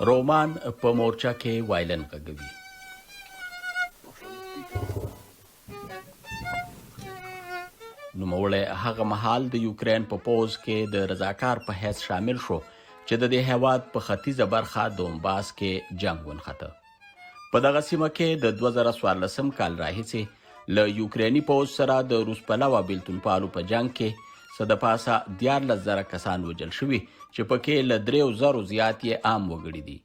رومان په مورچه کې وایلن غږوي. نوموړی هغه مهال د اوکراین په پوځ کې د رضاکار په حیث شامل شو چې د دې هېواد په ختیزه برخه دونباس کې جنګ ونښته. په دغه سیمه کې د 2014 کال راهیسې له اوکرایني پوځ سره د روس پلوه بلیتونپالو په جنګ کې څه د پاسه 14,000 کسان وژل شوي چې پکې له 3,000 زیات یې عام وګړي دي.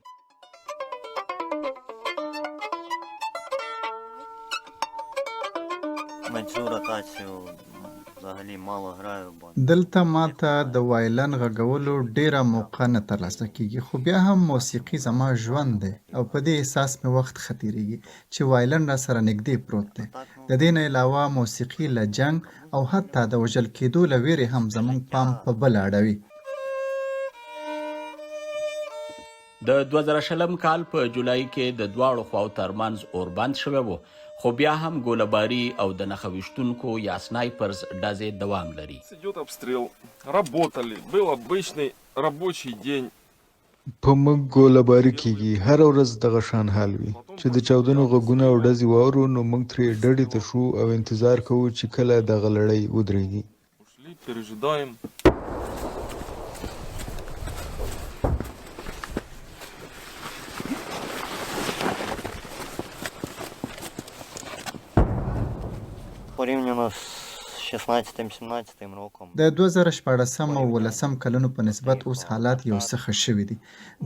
دلته ماته د وایلن غږولو ډیره موقع نه ترلاسه کیږي، خو بیا هم موسیقي زما ژوند دی او په دې احساس مې وخت ښه تیریږي چې وایلن را سره نږدې پروت دی. د دې نه علاوه موسیقي له جنګ او حتی د وژل کېدو له ویرې هم زموږ پام په بل اړوي. د 2020 کال په جولای کې د دواړو خواو ترمنځ اوربند شوی و، خو بیا هم ګوله‌باري او د نښه ویشتونکو یا سنایپرز ډزې دوام لري. په موږ ګوله‌باري کېږي، هره ورځ دغه شان حال وي چې د چاودنو غږونه او ډزې واورو نو موږ ترې ډډې ته شو او انتظار کوو چې کله دغه لړۍ ودرېږي. د 2014 او 2018 کلونو په نسبت اوس حالات یو څه ښه شوي دي.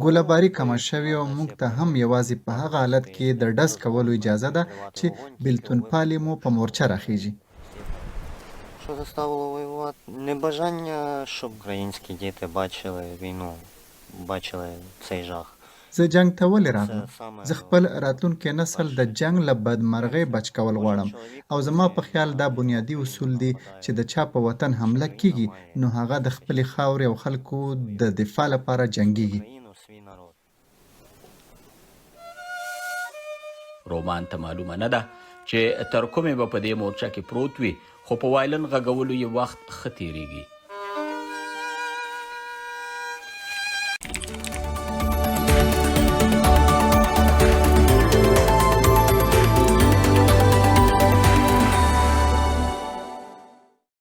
ګوله‌باري کمه شوې او موږ ته هم یوازې په هغه حالت کې د ډز کولو اجازه ده چې بلیتونپالو مو په مورچه راخیږي. زه جنګ ته ولې راغلم؟ زه خپل راتلونکی نسل د جنګ له بدمرغۍ بچ کول غواړم او زما په خیال دا بنیادي اصول دي چې د چا په وطن حمله کیږي نو هغه د خپلې خاورې او خلکو د دفاع لپاره جنګیږي. رومان ته معلومه نه ده چې تر کومې به په دې مورچه کې پروت وي، خو په وایلن غږولو یې وخت ښه تیریږي.